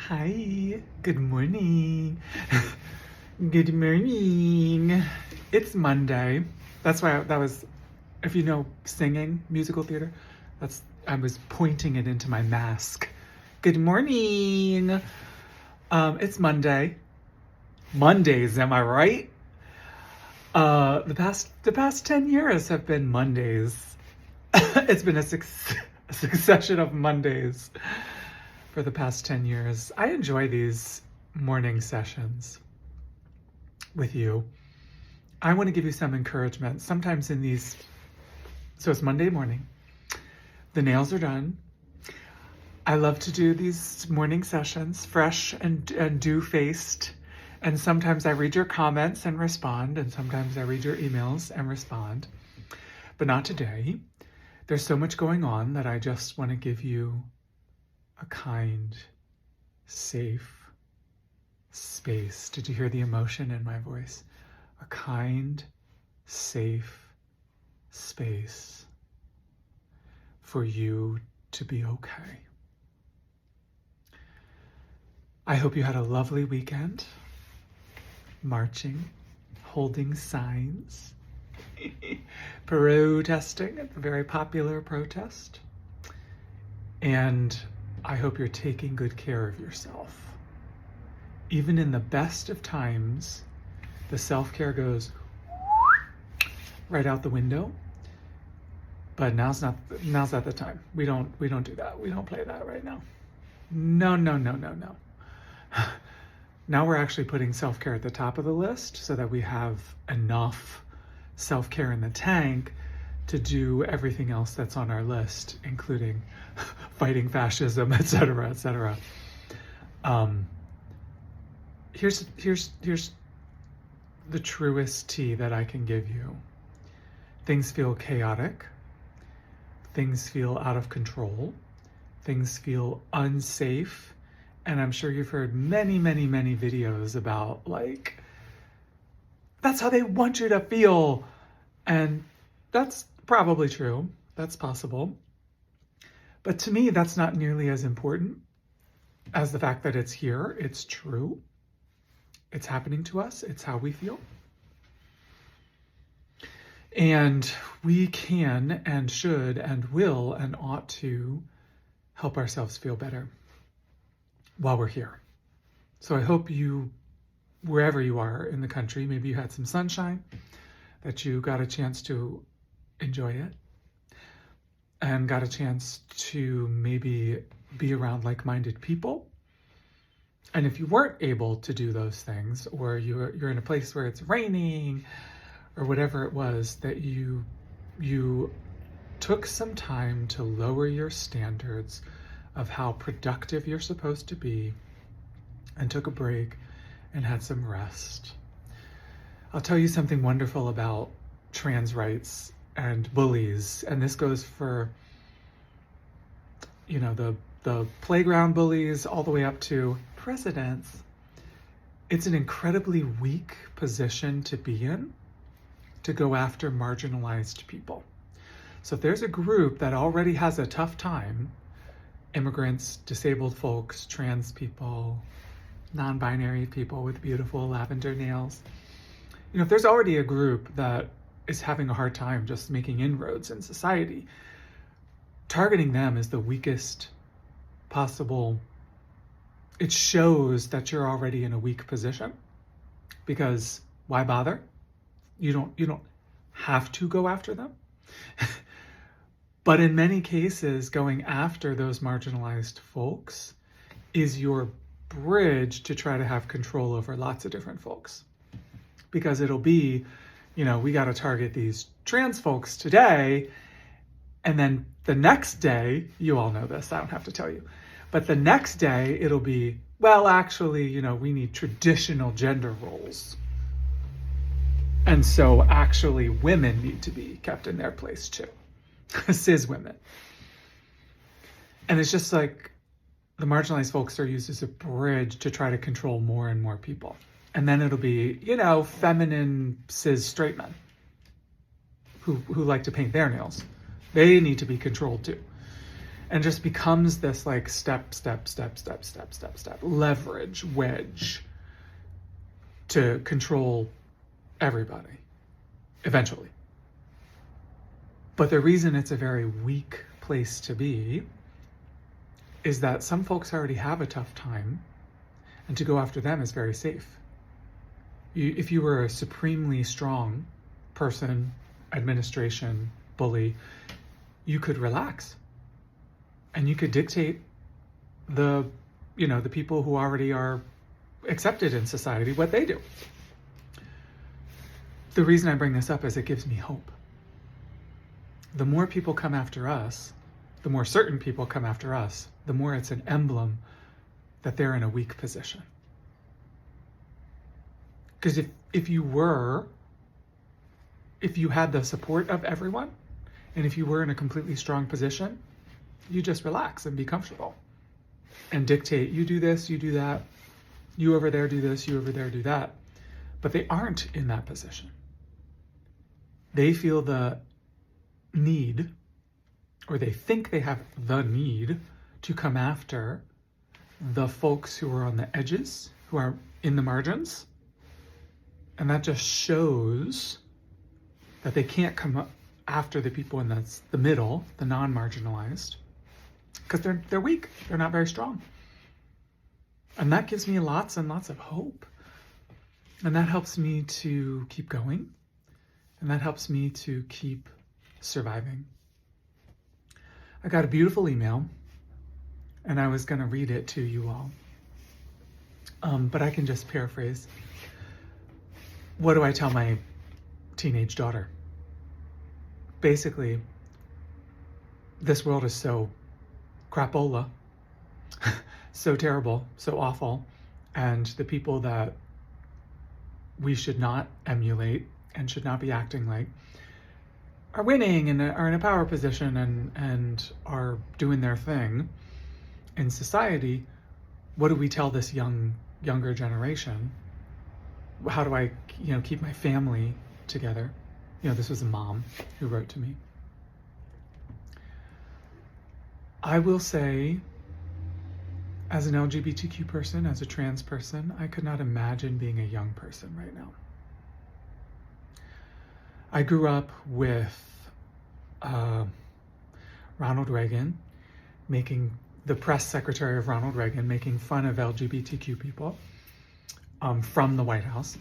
Hi, good morning. Good morning. It's Monday. That's why that was, if you know singing, musical theater, I was pointing it into my mask. Good morning. It's Monday. Mondays, am I right? The past 10 years have been Mondays. It's been a succession of Mondays for the past 10 years. I enjoy these morning sessions with you. I want to give you some encouragement. Sometimes in these, so it's Monday morning, the nails are done. I love to do these morning sessions, fresh and dew-faced. And sometimes I read your comments and respond, and sometimes I read your emails and respond. But not today. There's so much going on that I just want to give you a kind, safe space. Did you hear the emotion in my voice? A kind, safe space for you to be okay. I hope you had a lovely weekend, marching, holding signs, protesting, a very popular protest. And I hope you're taking good care of yourself. Even in the best of times, the self-care goes right out the window. But now's not the time. We don't do that. We don't play that right now. No. Now we're actually putting self-care at the top of the list so that we have enough self-care in the tank to do everything else that's on our list, including fighting fascism, etc., etc. Here's the truest tea that I can give you. Things feel chaotic. Things feel out of control. Things feel unsafe. And I'm sure you've heard many videos about, like, that's how they want you to feel. And that's probably true. That's possible. But to me, that's not nearly as important as the fact that it's here. It's true. It's happening to us. It's how we feel. And we can and should and will and ought to help ourselves feel better while we're here. So I hope you, wherever you are in the country, maybe you had some sunshine, that you got a chance to enjoy it and got a chance to maybe be around like-minded people. And if you weren't able to do those things, or you're in a place where it's raining or whatever it was, that you took some time to lower your standards of how productive you're supposed to be and took a break and had some rest. I'll tell you something wonderful about trans rights and bullies, and this goes for, you know, the playground bullies all the way up to presidents. It's an incredibly weak position to be in, to go after marginalized people. So if there's a group that already has a tough time, immigrants, disabled folks, trans people, non-binary people with beautiful lavender nails, you know, if there's already a group that is having a hard time just making inroads in society, targeting them is the weakest possible. It shows that you're already in a weak position, because why bother? You don't have to go after them. But in many cases, going after those marginalized folks is your bridge to try to have control over lots of different folks. Because it'll be, you know, we got to target these trans folks today, and then the next day, you all know this, I don't have to tell you, but the next day it'll be, well, actually, you know, we need traditional gender roles. And so actually women need to be kept in their place too. Cis women. And it's just like the marginalized folks are used as a bridge to try to control more and more people. And then it'll be, you know, feminine cis straight men who like to paint their nails. They need to be controlled too. and just becomes this like step, leverage wedge to control everybody eventually. But the reason it's a very weak place to be is that some folks already have a tough time, and to go after them is very safe. If you were a supremely strong person, administration, bully, you could relax and you could dictate the people who already are accepted in society what they do. The reason I bring this up is it gives me hope. The more people come after us, the more certain people come after us, the more it's an emblem that they're in a weak position. Because if you had the support of everyone, and if you were in a completely strong position, you just relax and be comfortable and dictate, you do this, you do that, you over there do this, you over there do that. But they aren't in that position. They feel the need, or they think they have the need to come after the folks who are on the edges, who are in the margins. And that just shows that they can't come up after the people in the middle, the non-marginalized, because they're weak. They're not very strong. And that gives me lots and lots of hope. And that helps me to keep going. And that helps me to keep surviving. I got a beautiful email, and I was going to read it to you all. But I can just paraphrase. What do I tell my teenage daughter? Basically, this world is so crapola, so terrible, so awful, and the people that we should not emulate and should not be acting like are winning and are in a power position and are doing their thing in society. What do we tell this younger generation? How do I, keep my family together? This was a mom who wrote to me. I will say, as an LGBTQ person, as a trans person, I could not imagine being a young person right now. I grew up with Ronald Reagan, the press secretary of Ronald Reagan, making fun of LGBTQ people from the White House.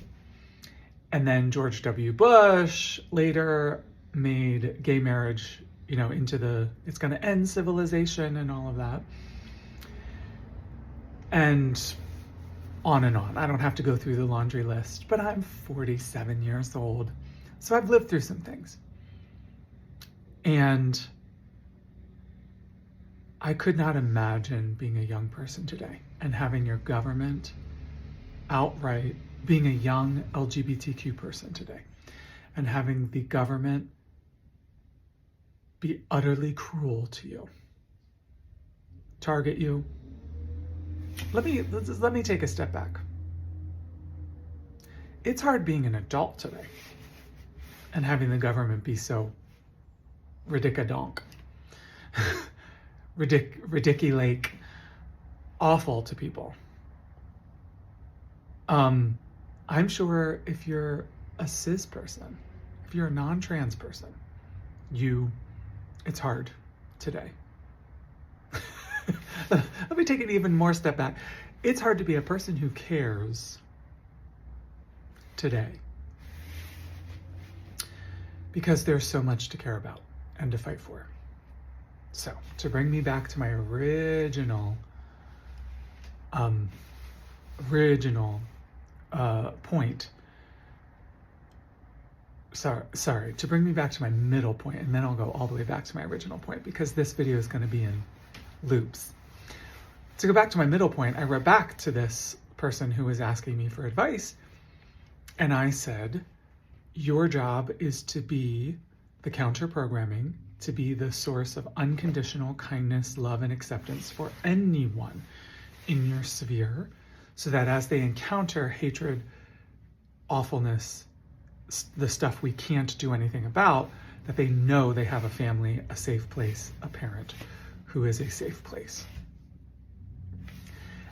And then George W. Bush later made gay marriage, into it's going to end civilization and all of that. And on and on. I don't have to go through the laundry list, but I'm 47 years old. So I've lived through some things. And I could not imagine being a young person today and having your government outright, being a young LGBTQ person today, and having the government be utterly cruel to you, target you. Let me take a step back. It's hard being an adult today and having the government be so ridiculous, ridiculate, awful to people. I'm sure if you're a cis person, if you're a non-trans person, it's hard today. Let me take it even more step back. It's hard to be a person who cares today because there's so much to care about and to fight for. So, to bring me back to my original point. Sorry, to bring me back to my middle point, and then I'll go all the way back to my original point because this video is going to be in loops. To go back to my middle point, I wrote back to this person who was asking me for advice, and I said, your job is to be the counter-programming, to be the source of unconditional kindness, love, and acceptance for anyone in your sphere, so that as they encounter hatred, awfulness, the stuff we can't do anything about, that they know they have a family, a safe place, a parent who is a safe place.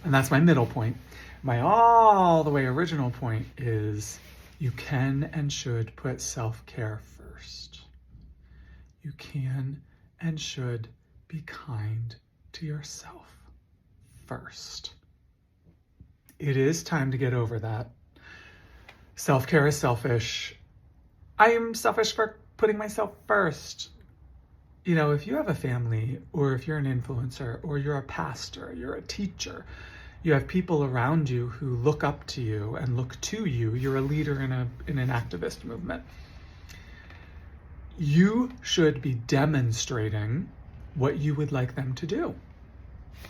And that's my middle point. My all the way original point is you can and should put self-care first. You can and should be kind to yourself first. It is time to get over that. Self-care is selfish. I am selfish for putting myself first. You know, if you have a family, or if you're an influencer, or you're a pastor, you're a teacher, you have people around you who look up to you and look to you. You're a leader in an activist movement. You should be demonstrating what you would like them to do.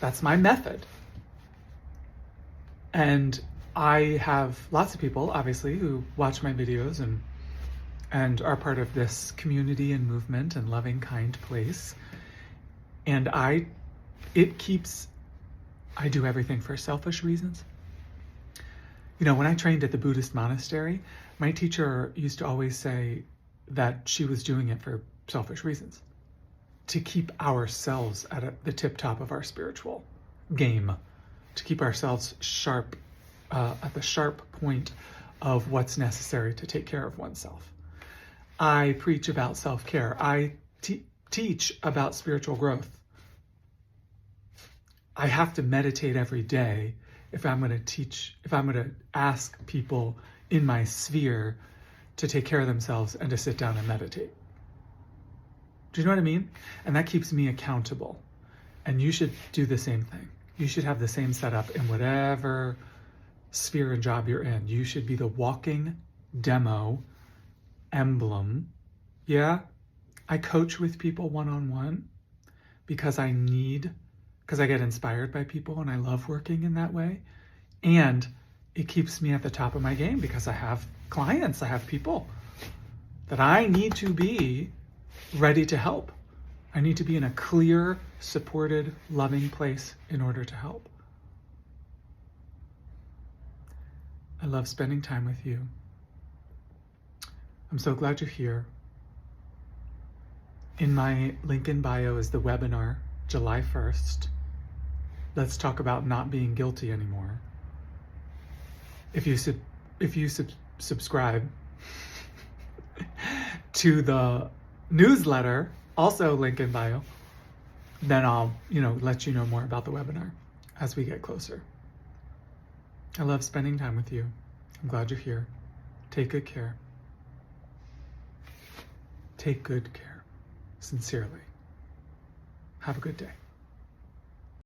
That's my method. And I have lots of people, obviously, who watch my videos and are part of this community and movement and loving, kind place. And I do everything for selfish reasons. You know, when I trained at the Buddhist monastery, my teacher used to always say that she was doing it for selfish reasons, to keep ourselves at the tip top of our spiritual game, to keep ourselves sharp, at the sharp point of what's necessary to take care of oneself. I preach about self-care. I teach about spiritual growth. I have to meditate every day if I'm going to ask people in my sphere to take care of themselves and to sit down and meditate. Do you know what I mean? And that keeps me accountable. And you should do the same thing. You should have the same setup in whatever sphere and job you're in. You should be the walking demo emblem. Yeah, I coach with people one-on-one because I get inspired by people and I love working in that way. And it keeps me at the top of my game because I have clients, I have people that I need to be ready to help. I need to be in a clear, supported, loving place in order to help. I love spending time with you. I'm so glad you're here. In my link in bio is the webinar, July 1st. Let's talk about not being guilty anymore. If you subscribe to the newsletter, also link in bio, then I'll, let you know more about the webinar as we get closer. I love spending time with you. I'm glad you're here. Take good care. Take good care. Sincerely. Have a good day.